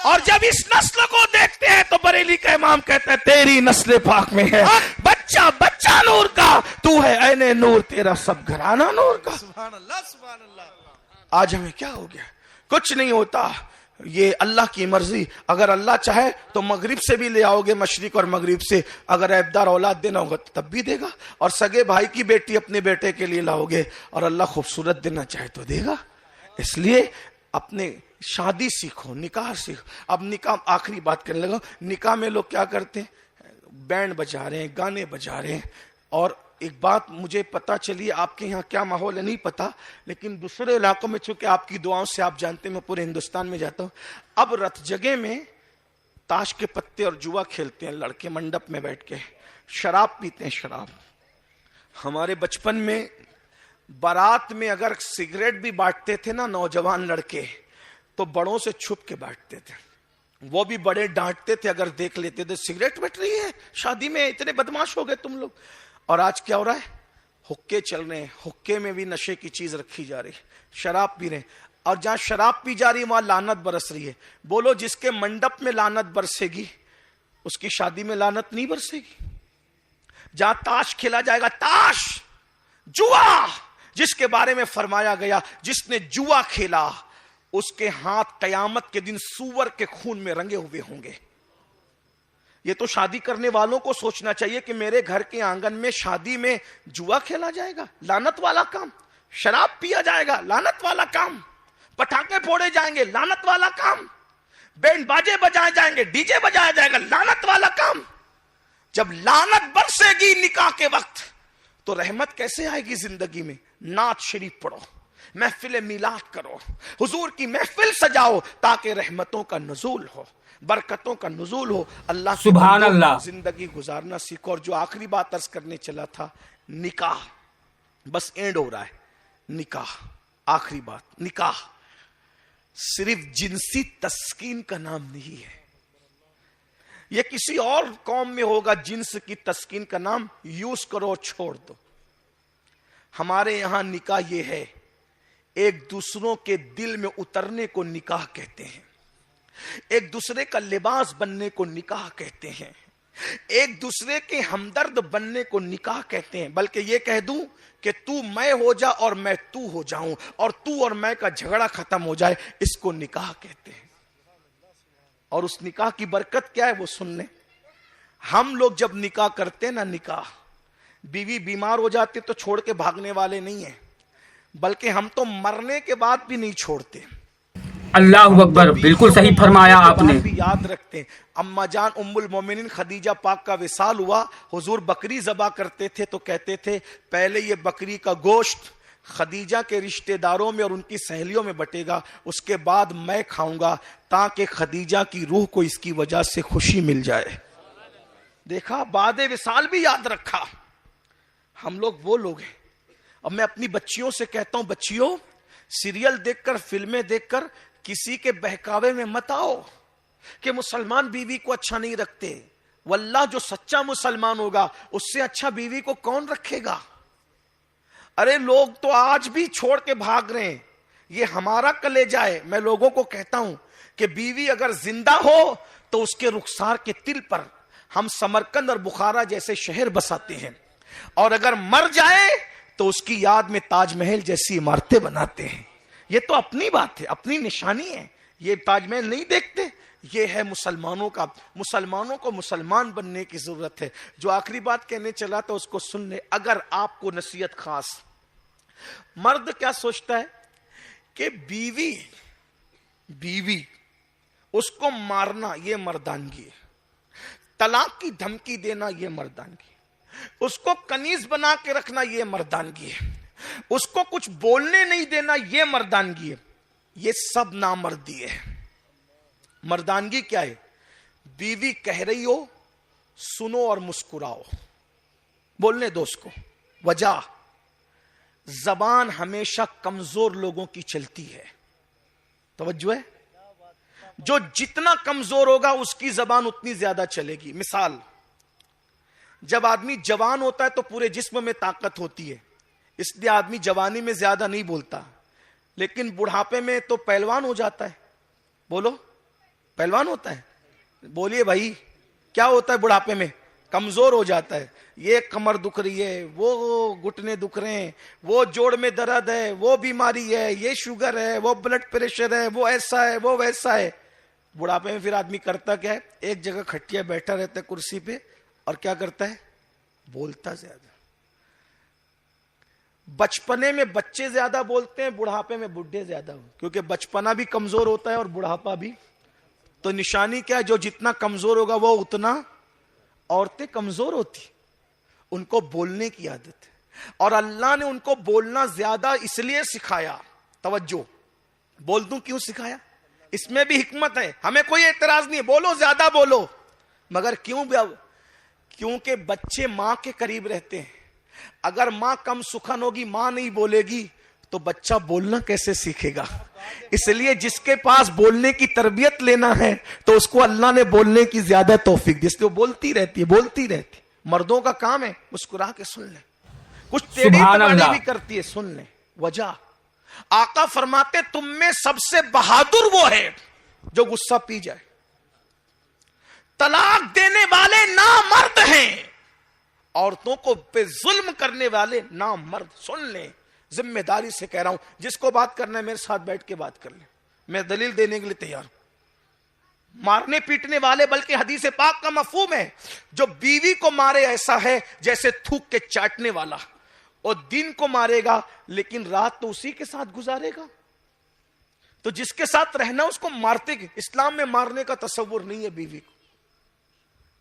اور جب اس نسل کو دیکھتے ہیں تو بریلی کا امام کہتا ہے تیری نسل پاک میں ہے بچہ بچہ نور کا, تو ہے عین نور, تیرا سب گھرانہ نور کا. سبحان اللہ, سبحان اللہ. آج ہمیں کیا ہو گیا, کچھ نہیں ہوتا, یہ اللہ کی مرضی. اگر اللہ چاہے تو مغرب سے بھی لے آؤ گے, مشرق اور مغرب سے. اگر عیبدار اولاد دینا ہوگا تو تب بھی دے گا, اور سگے بھائی کی بیٹی اپنے بیٹے کے لیے لاؤ گے, اور اللہ خوبصورت دینا چاہے تو دے گا. اس لیے اپنے شادی سیکھو, نکاح سیکھو. اب نکاح, آخری بات کرنے لگا, نکاح میں لوگ کیا کرتے ہیں, بینڈ بجا رہے ہیں, گانے بجا رہے ہیں. اور ایک بات مجھے پتا چلی, آپ کے یہاں کیا ماحول ہے نہیں پتا, لیکن دوسرے علاقوں میں چونکہ آپ کی دعاؤں سے آپ جانتے ہیں, میں پورے ہندوستان میں جاتا ہوں. اب رت جگہ میں تاش کے پتے اور جوا کھیلتے ہیں لڑکے, منڈپ میں بیٹھ کے شراب پیتے ہیں. شراب, ہمارے بچپن میں بارات میں اگر سگریٹ بھی بانٹتے تھے نا نوجوان لڑکے, تو بڑوں سے چھپ کے بانٹتے تھے. وہ بھی بڑے ڈانٹتے تھے اگر دیکھ لیتے تھے, سگریٹ بٹ رہی ہے شادی میں, اتنے بدماش ہو گئے تم لوگ. اور آج کیا ہو رہا ہے, حقے چل رہے ہیں, حقے میں بھی نشے کی چیز رکھی جا رہی ہے, شراب پی رہے ہیں. اور جہاں شراب پی جا رہی ہے وہاں لعنت برس رہی ہے. بولو جس کے منڈپ میں لعنت برسے گی اس کی شادی میں لعنت نہیں برسے گی. جہاں تاش کھیلا جائے گا, تاش, جوا, جس کے بارے میں فرمایا گیا جس نے جوا کھیلا اس کے ہاتھ قیامت کے دن سور کے خون میں رنگے ہوئے ہوں گے. یہ تو شادی کرنے والوں کو سوچنا چاہیے کہ میرے گھر کے آنگن میں شادی میں جوا کھیلا جائے گا, لعنت والا کام. شراب پیا جائے گا, لعنت والا کام. پٹاخے پھوڑے جائیں گے, لعنت والا کام. بینڈ باجے بجائے جائیں گے, ڈی جے بجایا جائے گا, لعنت والا کام. جب لعنت برسے گی نکاح کے وقت تو رحمت کیسے آئے گی زندگی میں. نعت شریف پڑھو, محفل میلاد کرو, حضور کی محفل سجاؤ تاکہ رحمتوں کا نزول ہو, برکتوں کا نزول ہو. اللہ سبحان اللہ. زندگی گزارنا سیکھو. اور جو آخری بات عرض کرنے چلا تھا, نکاح بس اینڈ ہو رہا ہے. نکاح آخری بات, نکاح صرف جنسی تسکین کا نام نہیں ہے. یہ کسی اور قوم میں ہوگا جنس کی تسکین کا نام, یوز کرو اور چھوڑ دو. ہمارے یہاں نکاح یہ ہے, ایک دوسروں کے دل میں اترنے کو نکاح کہتے ہیں, ایک دوسرے کا لباس بننے کو نکاح کہتے ہیں, ایک دوسرے کے ہمدرد بننے کو نکاح کہتے ہیں. بلکہ یہ کہہ دوں کہ تو میں ہو جا اور میں تو ہو جاؤں, اور تو اور میں کا جھگڑا ختم ہو جائے, اس کو نکاح کہتے ہیں. اور اس نکاح کی برکت کیا ہے وہ سن لیں. ہم لوگ جب نکاح کرتے نا, نکاح, بیوی بیمار ہو جاتے تو چھوڑ کے بھاگنے والے نہیں ہیں, بلکہ ہم تو مرنے کے بعد بھی نہیں چھوڑتے. اللہ اکبر، بالکل صحیح فرمایا آپ نے۔ بھی یاد رکھتے ہیں، اما جان ام المومنین خدیجہ پاک کا وصال ہوا، حضور بکری ذبح کرتے تھے تو کہتے تھے پہلے یہ بکری کا گوشت خدیجہ کے رشتہ داروں میں اور ان کی سہیلیوں میں بٹے گا، اس کے بعد میں کھاؤں گا تاکہ خدیجہ کی روح کو اس کی وجہ سے خوشی مل جائے۔ دیکھا، بعد وصال بھی یاد رکھا۔ ہم لوگ وہ لوگ ہیں، اب میں اپنی بچیوں سے کہتا ہوں، بچیوں سیریل دیکھ کر، فلمیں دیکھ کر کسی کے بہکاوے میں مت آؤ کہ مسلمان بیوی کو اچھا نہیں رکھتے۔ واللہ جو سچا مسلمان ہوگا اس سے اچھا بیوی کو کون رکھے گا؟ ارے لوگ تو آج بھی چھوڑ کے بھاگ رہے ہیں، یہ ہمارا کلیجہ ہے۔ میں لوگوں کو کہتا ہوں کہ بیوی اگر زندہ ہو تو اس کے رخسار کے تل پر ہم سمرقند اور بخارا جیسے شہر بساتے ہیں، اور اگر مر جائے تو اس کی یاد میں تاج محل جیسی عمارتیں بناتے ہیں۔ یہ تو اپنی بات ہے، اپنی نشانی ہے۔ یہ تاج محل نہیں دیکھتے، یہ ہے مسلمانوں کا۔ مسلمانوں کو مسلمان بننے کی ضرورت ہے۔ جو آخری بات کہنے چلا تو اس کو سن لے۔ اگر آپ کو نصیحت خاص، مرد کیا سوچتا ہے کہ بیوی اس کو مارنا یہ مردانگی ہے، طلاق کی دھمکی دینا یہ مردانگی ہے، اس کو کنیز بنا کے رکھنا یہ مردانگی ہے، اس کو کچھ بولنے نہیں دینا یہ مردانگی ہے۔ یہ سب نامردی ہے۔ مردانگی کیا ہے؟ بیوی کہہ رہی ہو سنو اور مسکراؤ، بولنے دو اس کو۔ وجہ، زبان ہمیشہ کمزور لوگوں کی چلتی ہے۔ توجہ ہے، جو جتنا کمزور ہوگا اس کی زبان اتنی زیادہ چلے گی۔ مثال، جب آدمی جوان ہوتا ہے تو پورے جسم میں طاقت ہوتی ہے، اس لیے آدمی جوانی میں زیادہ نہیں بولتا، لیکن بڑھاپے میں تو پہلوان ہو جاتا ہے۔ بولو، پہلوان ہوتا ہے؟ بولیے بھائی، کیا ہوتا ہے بڑھاپے میں؟ کمزور ہو جاتا ہے۔ یہ کمر دکھ رہی ہے، وہ گھٹنے دکھ رہے ہیں، وہ جوڑ میں درد ہے، وہ بیماری ہے، یہ شوگر ہے، وہ بلڈ پریشر ہے، وہ ایسا ہے، وہ ویسا ہے۔ بڑھاپے میں پھر آدمی کرتا کیا ہے؟ ایک جگہ کھٹیا بیٹھا رہتا ہے کرسی پہ، اور کیا کرتا ہے؟ بولتا زیادہ۔ بچپنے میں بچے زیادہ بولتے ہیں، بڑھاپے میں بڈھے زیادہ ہو، کیونکہ بچپنا بھی کمزور ہوتا ہے اور بڑھاپا بھی۔ تو نشانی کیا ہے؟ جو جتنا کمزور ہوگا وہ اتنا، عورتیں کمزور ہوتی، ان کو بولنے کی عادت ہے، اور اللہ نے ان کو بولنا زیادہ اس لیے سکھایا۔ توجہ، بول دوں کیوں سکھایا؟ اس میں بھی حکمت ہے، ہمیں کوئی اعتراض نہیں ہے، بولو، زیادہ بولو، مگر کیوں؟ کیونکہ بچے ماں کے قریب رہتے ہیں۔ اگر ماں کم سخن ہوگی، ماں نہیں بولے گی، تو بچہ بولنا کیسے سیکھے گا؟ اس لیے جس کے پاس بولنے کی تربیت لینا ہے تو اس کو اللہ نے بولنے کی زیادہ توفیق دی، اس لیے وہ بولتی رہتی ہے۔ مردوں کا کام ہے مسکرا کے سن لیں، کچھ ٹیڑھی ٹپاڑی بھی کرتی ہے، سن لیں۔ وجہ، آقا فرماتے تم میں سب سے بہادر وہ ہے جو غصہ پی جائے۔ طلاق دینے والے نامرد ہیں، عورتوں کو پہ ظلم کرنے والے نامرد۔ سن لیں، ذمہ داری سے کہہ رہا ہوں، جس کو بات کرنا ہے میرے ساتھ بیٹھ کے بات کر لیں، میں دلیل دینے کے لیے تیار ہوں۔ مارنے پیٹنے والے، بلکہ حدیث پاک کا مفہوم ہے، جو بیوی کو مارے ایسا ہے جیسے تھوک کے چاٹنے والا، اور دن کو مارے گا لیکن رات تو اسی کے ساتھ گزارے گا۔ تو جس کے ساتھ رہنا اس کو مارتے گے۔ اسلام میں مارنے کا تصور نہیں ہے بیوی کو۔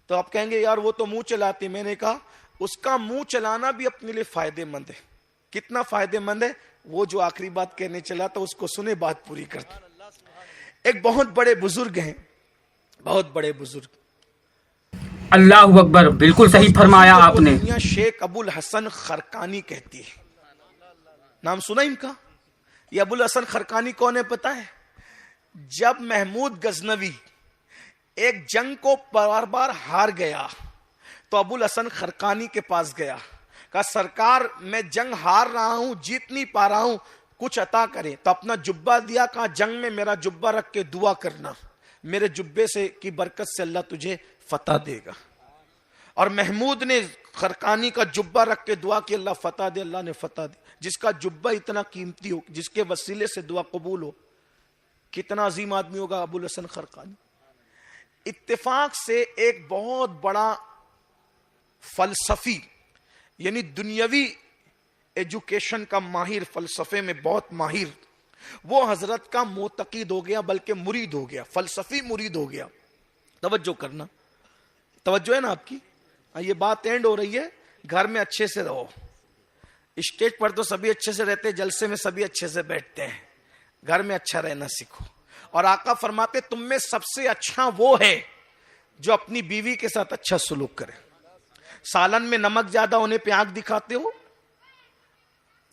تو آپ کہیں گے یار وہ تو منہ چلاتی، میں نے کہا اس کا منہ چلانا بھی اپنے لیے فائدے مند ہے۔ کتنا فائدے مند ہے؟ وہ جو آخری بات کہنے چلا تو اس کو سنے، بات پوری کرتے۔ ایک بہت بڑے بزرگ ہیں، بہت بڑے بزرگ، اللہ اکبر، بالکل صحیح فرمایا آپ نے۔ دنیا شیخ ابو الحسن خرقانی کہتی ہے، نام سنا ان کا؟ یہ ابو الحسن خرقانی کون ہے پتا ہے؟ جب محمود غزنوی ایک جنگ کو بار بار ہار گیا تو ابو الحسن خرقانی کے پاس گیا، کہا سرکار میں جنگ ہار رہا ہوں، جیت نہیں پا رہا ہوں، کچھ عطا کرے۔ تو اپنا جبہ دیا، کہا جنگ میں میرا جبہ رکھ کے دعا کرنا، میرے جبے سے کی برکت سے اللہ تجھے فتح دے گا۔ اور محمود نے خرقانی کا جبہ رکھ کے دعا کی، اللہ فتح دے، اللہ نے فتح دی۔ جس کا جبہ اتنا قیمتی ہو، جس کے وسیلے سے دعا قبول ہو، کتنا عظیم آدمی ہوگا ابو الحسن خرقانی۔ اتفاق سے ایک بہت بڑا فلسفی، یعنی دنیاوی ایجوکیشن کا ماہر، فلسفے میں بہت ماہر، وہ حضرت کا معتقد ہو گیا، بلکہ مرید ہو گیا، فلسفی مرید ہو گیا. توجہ کرنا، توجہ ہے نا آپ کی. یہ بات اینڈ ہو رہی ہے. گھر میں اچھے سے رہو. اسٹیج پر تو سبھی اچھے سے رہتے، جلسے میں سبھی اچھے سے بیٹھتے ہیں. گھر میں اچھا رہنا سیکھو. اور آقا فرماتے تم میں سب سے اچھا وہ ہے جو اپنی بیوی کے ساتھ اچھا سلوک کرے. سالن میں نمک زیادہ ہونے پہ آنکھ دکھاتے ہو،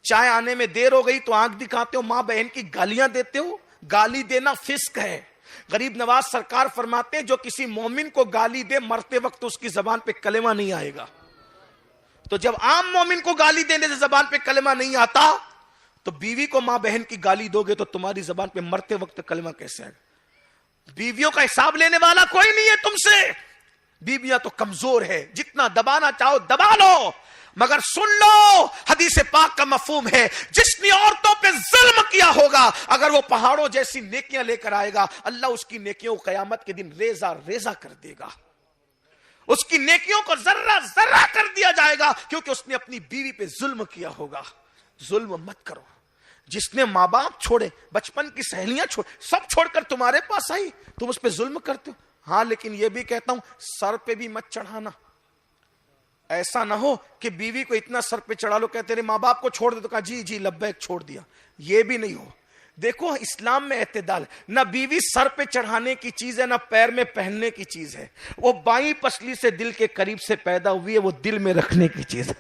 چائے آنے میں دیر ہو گئی تو آنکھ دکھاتے ہو، ماں بہن کی گالیاں دیتے ہو. گالی دینا فسق ہے. غریب نواز سرکار فرماتے ہیں جو کسی مومن کو گالی دے مرتے وقت اس کی زبان پہ کلمہ نہیں آئے گا. تو جب عام مومن کو گالی دینے سے زبان پہ کلمہ نہیں آتا تو بیوی کو ماں بہن کی گالی دو گے تو تمہاری زبان پہ مرتے وقت کلمہ کیسے آئے گا؟ بیویوں کا حساب لینے والا کوئی نہیں ہے تم سے. بیویاں تو کمزور ہے، جتنا دبانا چاہو دبا لو. مگر سن لو، حدیث پاک کا مفہوم ہے جس نے عورتوں پہ ظلم کیا ہوگا اگر وہ پہاڑوں جیسی نیکیاں لے کر آئے گا، اللہ اس کی نیکیوں کو قیامت کے دن ریزہ ریزہ کر دے گا. اس کی نیکیوں کو ذرہ ذرہ کر دیا جائے گا، کیونکہ اس نے اپنی بیوی پہ ظلم کیا ہوگا. ظلم مت کرو. جس نے ماں باپ چھوڑے، بچپن کی سہیلیاں چھوڑ، سب چھوڑ کر تمہارے پاس آئی، تم اس پہ ظلم کرتے ہو. ہاں لیکن یہ بھی کہتا ہوں سر پہ بھی مت چڑھانا. ایسا نہ ہو کہ بیوی کو اتنا سر پہ چڑھا لو کہ تیرے ماں باپ کو چھوڑ دے تو کہا جی جی لبیک چھوڑ دیا. یہ بھی نہیں ہو. دیکھو اسلام میں اعتدال. نہ بیوی سر پہ چڑھانے کی چیز ہے، نہ پیر میں پہننے کی چیز ہے. وہ بائیں پسلی سے دل کے قریب سے پیدا ہوئی ہے، وہ دل میں رکھنے کی چیز ہے.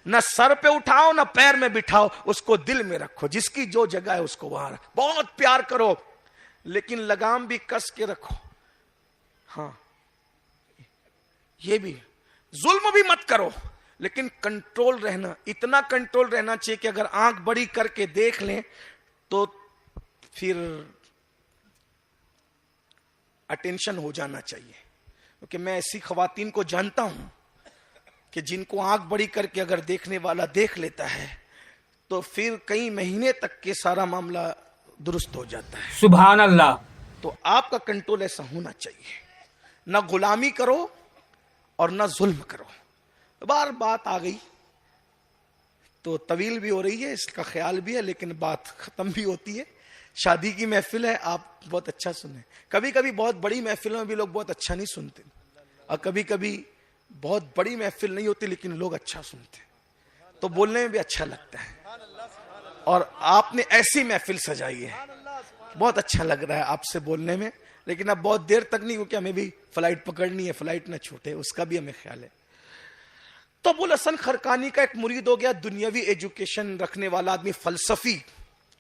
نہ سر پہ اٹھاؤ نہ پیر میں بٹھاؤ، اس کو دل میں رکھو. جس کی جو جگہ ہے اس کو وہاں رکھو. بہت پیار کرو لیکن لگام بھی کس کے رکھو. ہاں یہ بھی ظلم بھی مت کرو لیکن کنٹرول رہنا. اتنا کنٹرول رہنا چاہیے کہ اگر آنکھ بڑی کر کے دیکھ لیں تو پھر اٹینشن ہو جانا چاہیے. کیونکہ میں ایسی خواتین کو جانتا ہوں کہ جن کو آنکھ بڑی کر کے اگر دیکھنے والا دیکھ لیتا ہے تو پھر کئی مہینے تک کے سارا معاملہ درست ہو جاتا ہے. سبحان اللہ. تو آپ کا کنٹرول ایسا ہونا چاہیے. نہ غلامی کرو اور نہ ظلم کرو. بار بات آ گئی تو طویل بھی ہو رہی ہے، اس کا خیال بھی ہے لیکن بات ختم بھی ہوتی ہے. شادی کی محفل ہے، آپ بہت اچھا سنیں. کبھی کبھی بہت بڑی محفلوں میں بھی لوگ بہت اچھا نہیں سنتے، اور کبھی کبھی بہت بڑی محفل نہیں ہوتی لیکن لوگ اچھا سنتے تو بولنے میں بھی اچھا لگتا ہے. اور آپ نے ایسی محفل سجائی ہے، بہت اچھا لگ رہا ہے آپ سے بولنے میں. لیکن اب بہت دیر تک نہیں، کیونکہ ہمیں بھی فلائٹ پکڑنی ہے، فلائٹ نہ چھوٹے، اس کا بھی ہمیں خیال ہے. تو ابوالحسن خرقانی کا ایک مرید ہو گیا، دنیاوی ایجوکیشن رکھنے والا آدمی، فلسفی.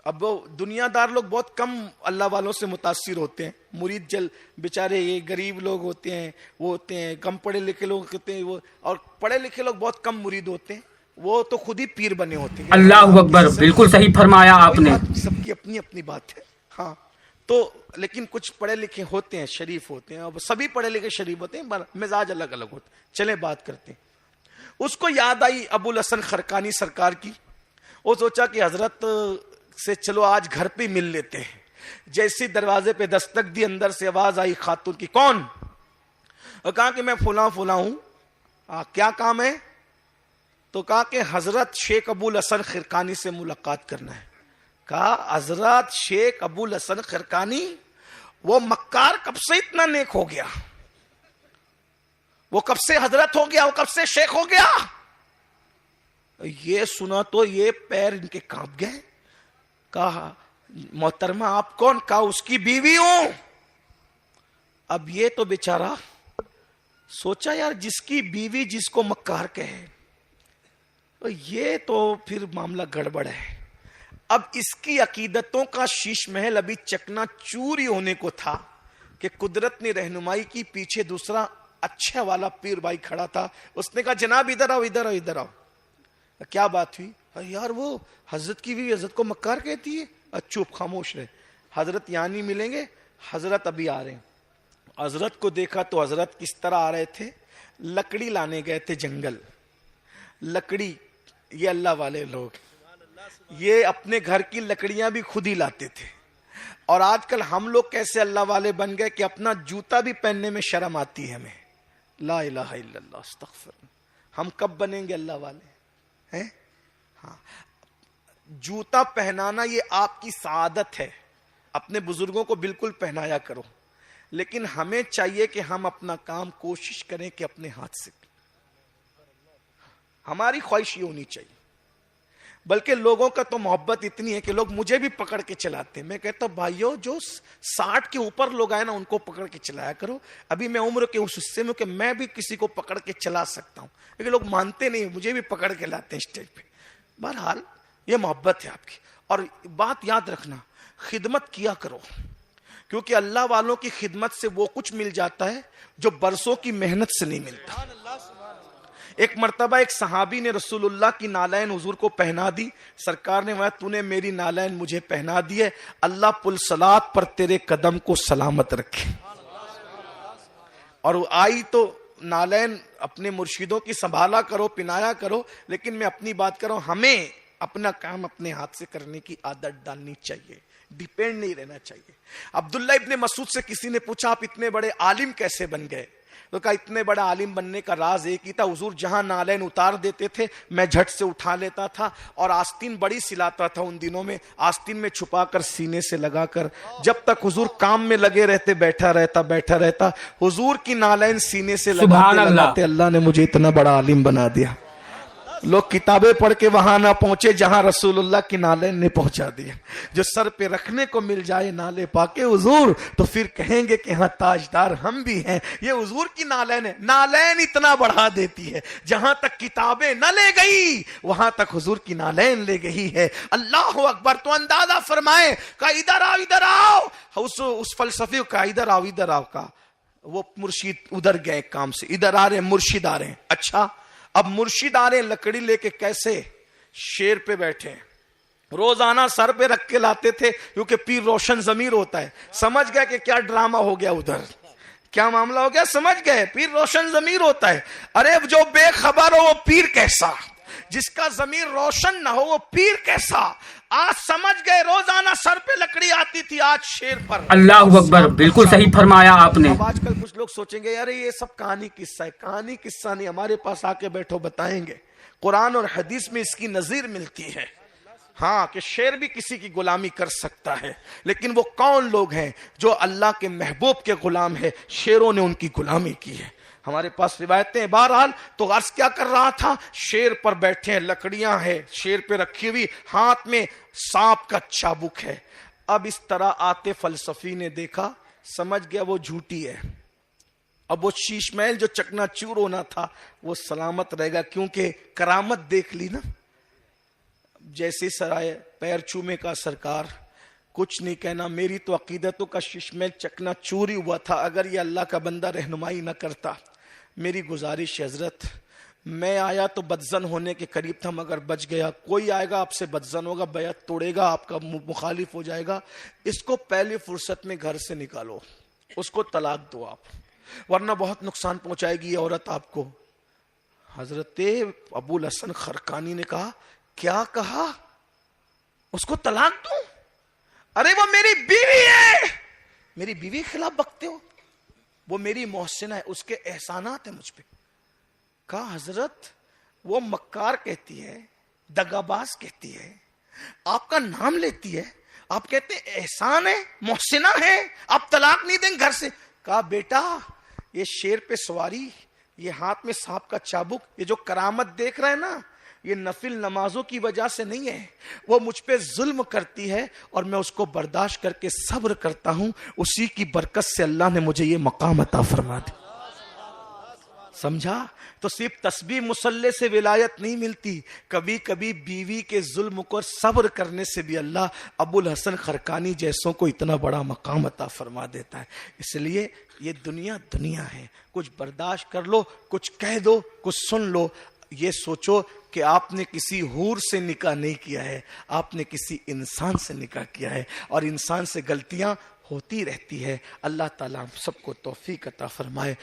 اب وہ دنیا دار لوگ بہت کم اللہ والوں سے متاثر ہوتے ہیں. مرید جل بیچارے یہ غریب لوگ ہوتے ہیں، وہ ہوتے ہیں کم پڑھے لکھے لوگ ہوتے ہیں، وہ اور پڑھے لکھے لوگ بہت کم مرید ہوتے ہیں، وہ تو خود ہی پیر بنے ہوتے ہیں. اللہ اکبر. بالکل صحیح فرمایا آپ نے. سب کی اپنی اپنی بات ہے. ہاں تو لیکن کچھ پڑھے لکھے ہوتے ہیں، شریف ہوتے ہیں، اور سبھی پڑھے لکھے شریف ہوتے ہیں، مزاج الگ الگ ہوتے ہیں. چلیں بات کرتے ہیں. اس کو یاد آئی ابوالحسن خرقانی سرکار کی. وہ سوچا کہ حضرت سے چلو آج گھر پہ مل لیتے ہیں. جیسی دروازے پہ دستک دی، اندر سے آواز آئی خاتون کی، کون؟ اور کہا کہ میں فلاں فلاں ہوں. کیا کام ہے؟ تو کہا کہ حضرت شیخ ابوالحسن خرقانی سے ملاقات کرنا ہے. کہا حضرت شیخ ابوالحسن خرقانی؟ وہ مکار کب سے اتنا نیک ہو گیا؟ وہ کب سے حضرت ہو گیا؟ وہ کب سے شیخ ہو گیا؟ یہ سنا تو یہ پیر ان کے کانپ گئے. کہا محترمہ آپ کون؟ کہا اس کی بیوی ہوں. اب یہ تو بیچارہ سوچا یار جس کی بیوی جس کو مکار کہے، یہ تو پھر معاملہ گڑبڑ ہے. اب اس کی عقیدتوں کا شیش محل ابھی چکنا چوری ہونے کو تھا کہ قدرت نے رہنمائی کی. پیچھے دوسرا اچھا والا پیر بھائی کھڑا تھا. اس نے کہا جناب ادھر آؤ ادھر آؤ ادھر آؤ. کیا بات ہوئی؟ یار وہ حضرت کی بھی حضرت کو مکار کہتی ہے. چپ خاموش رہے. حضرت یہاں نہیں ملیں گے، حضرت ابھی آ رہے ہیں. حضرت کو دیکھا تو حضرت کس طرح آ رہے تھے؟ لکڑی لانے گئے تھے جنگل. لکڑی، یہ اللہ والے لوگ یہ اپنے گھر کی لکڑیاں بھی خود ہی لاتے تھے. اور آج کل ہم لوگ کیسے اللہ والے بن گئے کہ اپنا جوتا بھی پہننے میں شرم آتی ہے ہمیں. لا الہ الا اللہ استغفر. ہم کب بنیں گے اللہ والے ہیں؟ ہاں جوتا پہنانا یہ آپ کی سعادت ہے، اپنے بزرگوں کو بالکل پہنایا کرو، لیکن ہمیں چاہیے کہ ہم اپنا کام کوشش کریں کہ اپنے ہاتھ سے، ہماری خواہش یہ ہونی چاہیے۔ بلکہ لوگوں کا تو محبت اتنی ہے کہ لوگ مجھے بھی پکڑ کے چلاتے ہیں۔ میں کہتا ہوں بھائیو، جو 60 کے اوپر لوگ آئے نا ان کو پکڑ کے چلایا کرو۔ ابھی میں عمر کے اس حصے میں کہ میں بھی کسی کو پکڑ کے چلا سکتا ہوں، لیکن لوگ مانتے نہیں، مجھے بھی پکڑ کے لاتے ہیں اسٹیج پہ۔ بہرحال یہ محبت ہے آپ کی۔ اور بات یاد رکھنا، خدمت کیا کرو، کیونکہ اللہ والوں کی خدمت سے وہ کچھ مل جاتا ہے جو برسوں کی محنت سے نہیں ملتا۔ ایک مرتبہ ایک صحابی نے رسول اللہ کی نالین حضور کو پہنا دی، سرکار نے فرمایا تو نے میری نالین مجھے پہنا دی ہے، اللہ پل صلات پر تیرے قدم کو سلامت رکھے۔ اور آئی تو نالین اپنے مرشدوں کی سنبھالا کرو، پنایا کرو، لیکن میں اپنی بات کر رہا ہوں، ہمیں اپنا کام اپنے ہاتھ سے کرنے کی عادت ڈالنی چاہیے، ڈیپینڈ نہیں رہنا چاہیے۔ عبداللہ ابن مسعود سے کسی نے پوچھا آپ اتنے بڑے عالم کیسے بن گئے؟ تو کہا اتنے بڑا عالم بننے کا راز ایک ہی تھا، حضور جہاں نالین اتار دیتے تھے میں جھٹ سے اٹھا لیتا تھا، اور آستین بڑی سلاتا تھا ان دنوں میں، آستین میں چھپا کر سینے سے لگا کر، جب تک حضور کام میں لگے رہتے بیٹھا رہتا، حضور کی نالین سینے سے لگاتے اللہ نے مجھے اتنا بڑا عالم بنا دیا۔ لوگ کتابیں پڑھ کے وہاں نہ پہنچے جہاں رسول اللہ کی نالین نے پہنچا دیا۔ جو سر پہ رکھنے کو مل جائے نالے پاکے حضور، تو پھر کہیں گے کہ ہاں تاجدار ہم بھی ہیں۔ یہ حضور کی نالین ہے، نالین اتنا بڑھا دیتی ہے، جہاں تک کتابیں نہ لے گئی وہاں تک حضور کی نالین لے گئی ہے۔ اللہ اکبر! تو اندازہ فرمائے کہ ادھر آؤ، اس فلسفی کا ادھر آؤ کا وہ مرشد ادھر گئے کام سے، ادھر آ رہے مرشد آ رہے ہیں۔ اچھا، اب مرشد آ رہے لکڑی لے کے، کیسے؟ شیر پہ بیٹھے ہیں، روزانہ سر پہ رکھ کے لاتے تھے، کیونکہ پیر روشن ضمیر ہوتا ہے۔ سمجھ گئے کہ کیا ڈرامہ ہو گیا ادھر، کیا معاملہ ہو گیا، سمجھ گئے پیر روشن ضمیر ہوتا ہے۔ ارے جو بے خبر ہو وہ پیر کیسا، جس کا ضمیر روشن نہ ہو وہ پیر کیسا؟ آج سمجھ گئے، روزانہ سر پہ لکڑی آتی تھی، آج شیر پر۔ اللہ اکبر! بالکل صحیح فرمایا آپ نے۔ اب آج کل کچھ لوگ سوچیں گے یار یہ سب کہانی قصہ ہے، کہانی قصہ نہیں، ہمارے پاس آ کے بیٹھو بتائیں گے۔ قرآن اور حدیث میں اس کی نظیر ملتی ہے، ہاں، کہ شیر بھی کسی کی غلامی کر سکتا ہے، لیکن وہ کون لوگ ہیں جو اللہ کے محبوب کے غلام ہے؟ شیروں نے ان کی غلامی کی ہے۔ ہمارے پاس روایتیں ہیں۔ بہرحال تو عرض کیا کر رہا تھا، شیر پر بیٹھے ہیں، لکڑیاں ہیں شیر پہ رکھی ہوئی، ہاتھ میں سانپ کا چابک ہے۔ اب اس طرح آتے فلسفی نے دیکھا، سمجھ گیا وہ جھوٹی ہے۔ اب وہ شیش محل جو چکنا چور ہونا تھا وہ سلامت رہے گا، کیونکہ کرامت دیکھ لی نا۔ جیسے سرائے پیر چومے کا سرکار، کچھ نہیں کہنا، میری تو عقیدتوں کا شیش محل چکنا چور ہی ہوا تھا اگر یہ اللہ کا بندہ رہنمائی نہ کرتا۔ میری گزارش حضرت، میں آیا تو بدزن ہونے کے قریب تھا مگر بچ گیا۔ کوئی آئے گا آپ سے بدزن ہوگا، بیعت توڑے گا، آپ کا مخالف ہو جائے گا، اس کو پہلی فرصت میں گھر سے نکالو، اس کو طلاق دو آپ، ورنہ بہت نقصان پہنچائے گی یہ عورت آپ کو۔ حضرت ابو الحسن خرقانی نے کہا، کیا کہا؟ اس کو طلاق دوں؟ ارے وہ میری بیوی ہے، میری بیوی کے خلاف بکتے ہو؟ وہ میری محسنہ ہے، اس کے احسانات ہیں مجھ پہ۔ کہا حضرت وہ مکار کہتی ہے، دغاباز کہتی ہے، آپ کا نام لیتی ہے، آپ کہتے ہیں احسان ہے، محسنہ ہے، آپ طلاق نہیں دیں گھر سے؟ کہا بیٹا یہ شیر پہ سواری، یہ ہاتھ میں سانپ کا چابک، یہ جو کرامت دیکھ رہے ہیں نا، یہ نفل نمازوں کی وجہ سے نہیں ہے، وہ مجھ پہ ظلم کرتی ہے اور میں اس کو برداشت کر کے صبر کرتا ہوں، اسی کی برکت سے اللہ نے مجھے یہ مقام عطا فرما دی۔ سمجھا؟ تو صرف تسبیح مصلی سے ولایت نہیں ملتی، کبھی کبھی بیوی کے ظلم کو صبر کرنے سے بھی اللہ ابو الحسن خرقانی جیسوں کو اتنا بڑا مقام عطا فرما دیتا ہے۔ اس لیے یہ دنیا ہے، کچھ برداشت کر لو، کچھ کہہ دو، کچھ سن لو۔ یہ سوچو کہ آپ نے کسی حور سے نکاح نہیں کیا ہے، آپ نے کسی انسان سے نکاح کیا ہے، اور انسان سے غلطیاں ہوتی رہتی ہے۔ اللہ تعالیٰ ہم سب کو توفیق عطا فرمائے۔